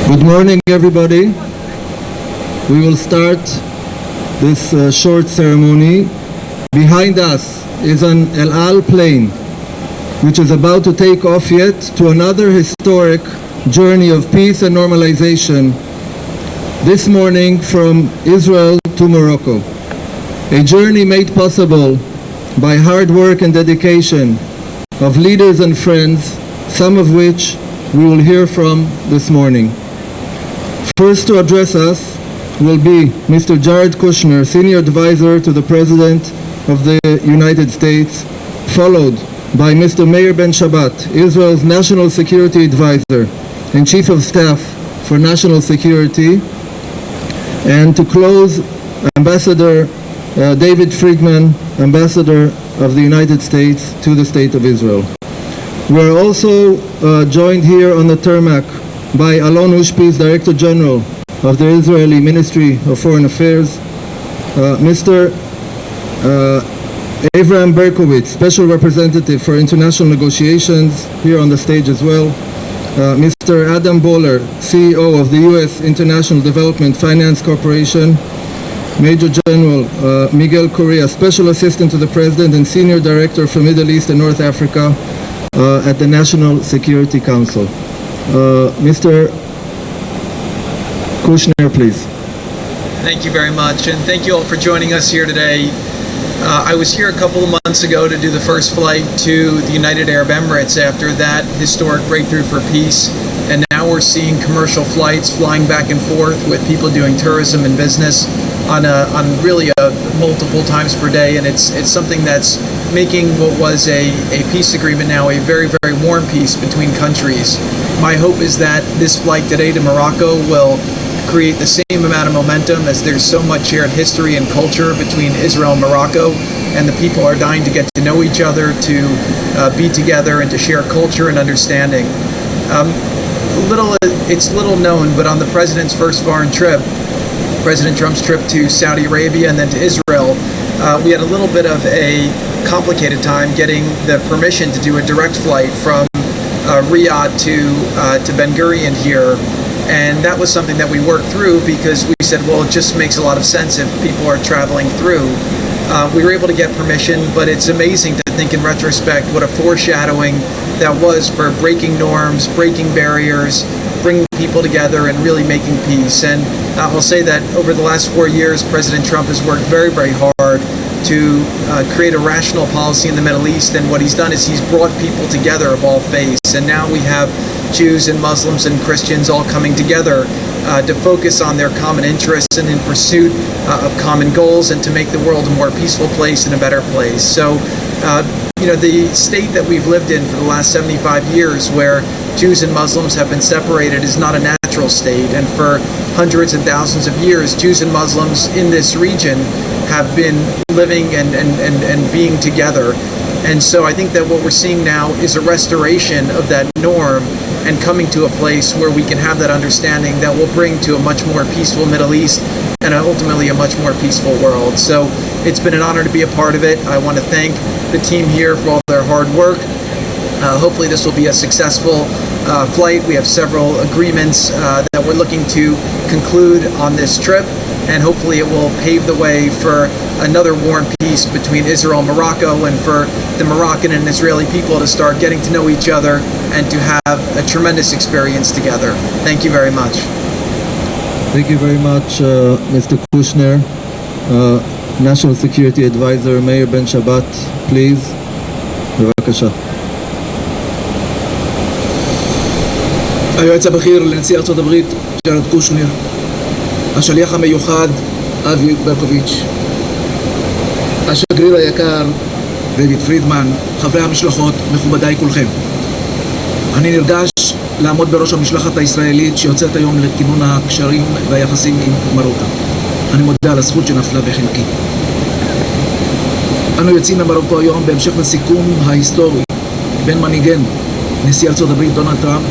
Good morning, everybody. We will start this short ceremony. Behind us is an El Al plane, which is about to take off yet to another historic journey of peace and normalization this morning from Israel to Morocco. A journey made possible by hard work and dedication of leaders and friends, some of which we will hear from this morning. First to address us will be Mr. Jared Kushner, Senior Advisor to the President of the United States, followed by Mr. Meir Ben Shabbat, Israel's National Security Advisor and Chief of Staff for National Security, and to close, Ambassador David Friedman, Ambassador of the United States to the State of Israel. We're also joined here on the tarmac by Alon Ushpiz, Director General of the Israeli Ministry of Foreign Affairs, Mr. Avram Berkowitz, Special Representative for International Negotiations, here on the stage as well, Mr. Adam Boller, CEO of the U.S. International Development Finance Corporation, Major General Miguel Correa, Special Assistant to the President and Senior Director for Middle East and North Africa at the National Security Council. Mr. Kushner, please. Thank you very much, and thank you all for joining us here today. I was here a couple of months ago to do the first flight to the United Arab Emirates after that historic breakthrough for peace, and now we're seeing commercial flights flying back and forth with people doing tourism and business on really multiple times per day, and it's something that's making what was a peace agreement now a very, very warm peace between countries. My hope is that this flight today to Morocco will create the same amount of momentum, as there's so much shared history and culture between Israel and Morocco, and the people are dying to get to know each other, to be together, and to share culture and understanding. It's little known, but on the president's first foreign trip, President Trump's trip to Saudi Arabia and then to Israel, we had a little bit of a complicated time getting the permission to do a direct flight from Riyadh to Ben Gurion here, and that was something that we worked through because we said, well, it just makes a lot of sense if people are traveling through. We were able to get permission, but it's amazing to think in retrospect what a foreshadowing that was for breaking norms, breaking barriers, bringing people together and really making peace. And I'll say that over the last 4 years, President Trump has worked very, very hard to create a rational policy in the Middle East, and what he's done is he's brought people together of all faiths, and now we have Jews and Muslims and Christians all coming together to focus on their common interests and in pursuit of common goals, and to make the world a more peaceful place and a better place. So the state that we've lived in for the last 75 years, where Jews and Muslims have been separated, is not a natural state, and for hundreds and thousands of years, Jews and Muslims in this region have been living and being together. And so I think that what we're seeing now is a restoration of that norm and coming to a place where we can have that understanding that will bring to a much more peaceful Middle East and ultimately a much more peaceful world. So it's been an honor to be a part of it. I want to thank the team here for all their hard work. Hopefully this will be a successful flight. We have several agreements that we're looking to conclude on this trip, and hopefully it will pave the way for another warm peace between Israel and Morocco, and for the Moroccan and Israeli people to start getting to know each other and to have a tremendous experience together. Thank you very much. Thank you very much, Mr. Kushner. National Security Advisor Meir Ben Shabbat, please. בבקשה. היועץ הבכיר לנשיא ארצות הברית ג'רד קושנר, השליח המיוחד אבי ברקוביץ', השגריר היקר דייוויד פרידמן, חברי המשלחות, מכובדיי כולכם. אני נרגש לעמוד בראש המשלחת הישראלית שיוצאת היום לכינון הקשרים והיחסים עם מרוקו. אני מודה על הזכות שנפלה בחלקי. אנו יוצאים למרוקו היום בהמשך לסיכום ההיסטורי בין מנהיגנו, נשיא ארצות הברית דונלד טראמפ,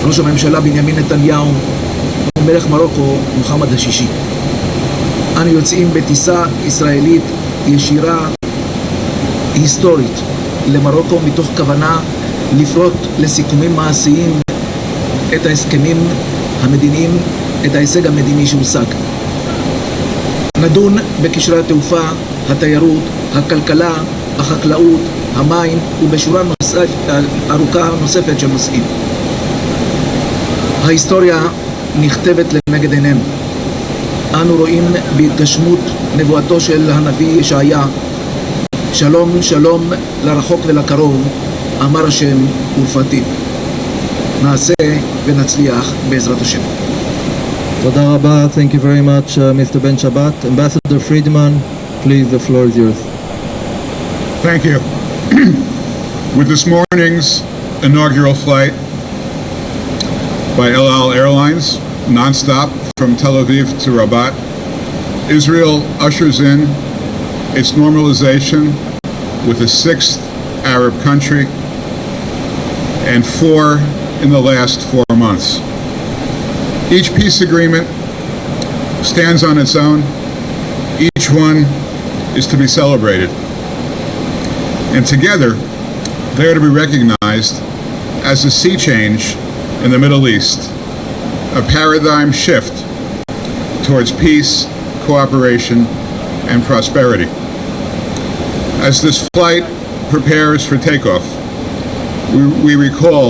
ראש הממשלה בנימין נתניהו ומלך מרוקו מוחמד השישי. אנו יוצאים בטיסה ישראלית ישירה היסטורית למרוקו מתוך כוונה לפרוט לסיכומים מעשיים את ההסכמים המדיניים, את ההישג המדיני שהושג. נדון בקשרי התעופה, התיירות, הכלכלה, החקלאות, המים ובשורה ארוכה נוספת של נושאים. ההיסטוריה נכתבת לנגד עינינו. אנו רואים בהתגשמות נבואתו של הנביא ישעיה, שלום שלום לרחוק ולקרוב, אמר השם ורפאתי. נעשה ונצליח בעזרת השם. תודה רבה. Thank you very much, Mr. Ben Shabbat. Ambassador Friedman, please, the floor is yours. Thank you. With this morning's inaugural flight by El Al Airlines, nonstop from Tel Aviv to Rabat, Israel ushers in its normalization with a sixth Arab country and four in the last 4 months. Each peace agreement stands on its own. Each one is to be celebrated. And together, they are to be recognized as a sea change in the Middle East, a paradigm shift towards peace, cooperation, and prosperity. As this flight prepares for takeoff, we recall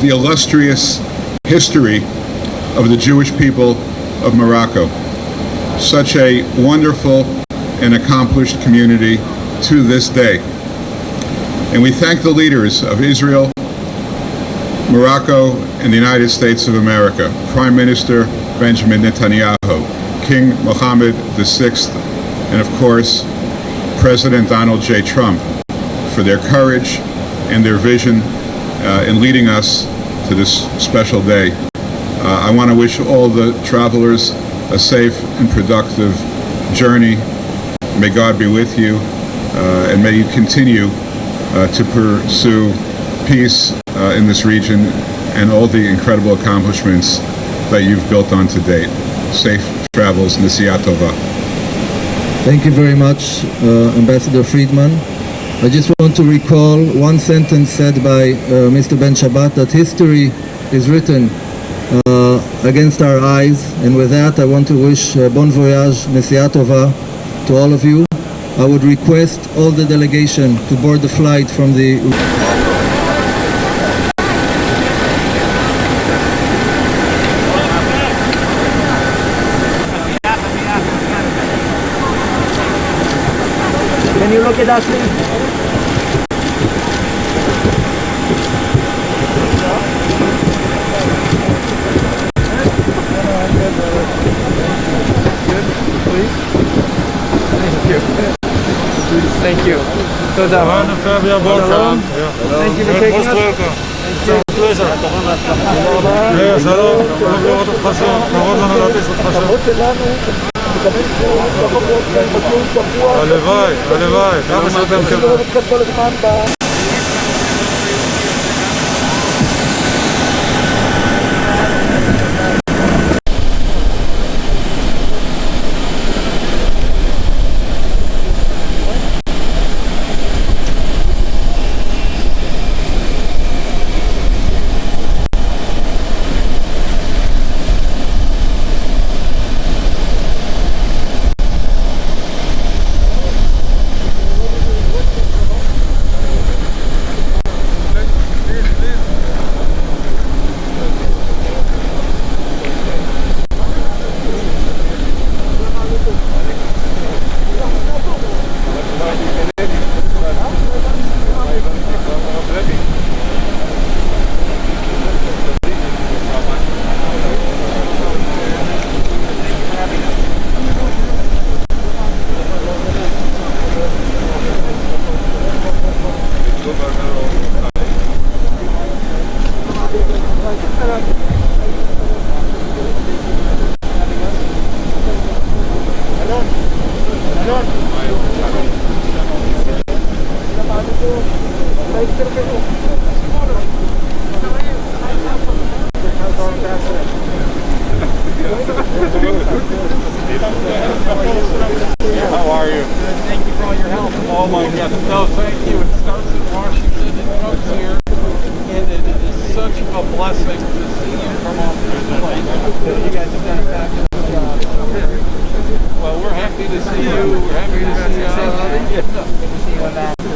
the illustrious history of the Jewish people of Morocco, such a wonderful and accomplished community to this day. And we thank the leaders of Israel, Morocco, and the United States of America, Prime Minister Benjamin Netanyahu, King Mohammed VI, and of course, President Donald J. Trump, for their courage and their vision in leading us to this special day. I want to wish all the travelers a safe and productive journey. May God be with you, and may you continue to pursue peace in this region and all the incredible accomplishments that you've built on to date. Safe travels, Nesiya Tova. Thank you very much, Ambassador Friedman. I just want to recall one sentence said by Mr. Ben Shabbat, that history is written against our eyes. And with that, I want to wish bon voyage, Nesiya Tova, to all of you. I would request all the delegation to board the flight from the... Can you look at us, please? Thank you. Toda. Shalom. Thank you for taking us. pleasure. שלום, לראות אותך שם, כבוד לנו להטיס אותך שם. הלוואי, הלוואי, כמה שאתם חבר'ה. Oh my God. No, thank you. It starts in Washington and comes here. And it is such a blessing to see you come off this plane. You guys have done a fabulous job. Well, we're happy to see you. We're happy to see you.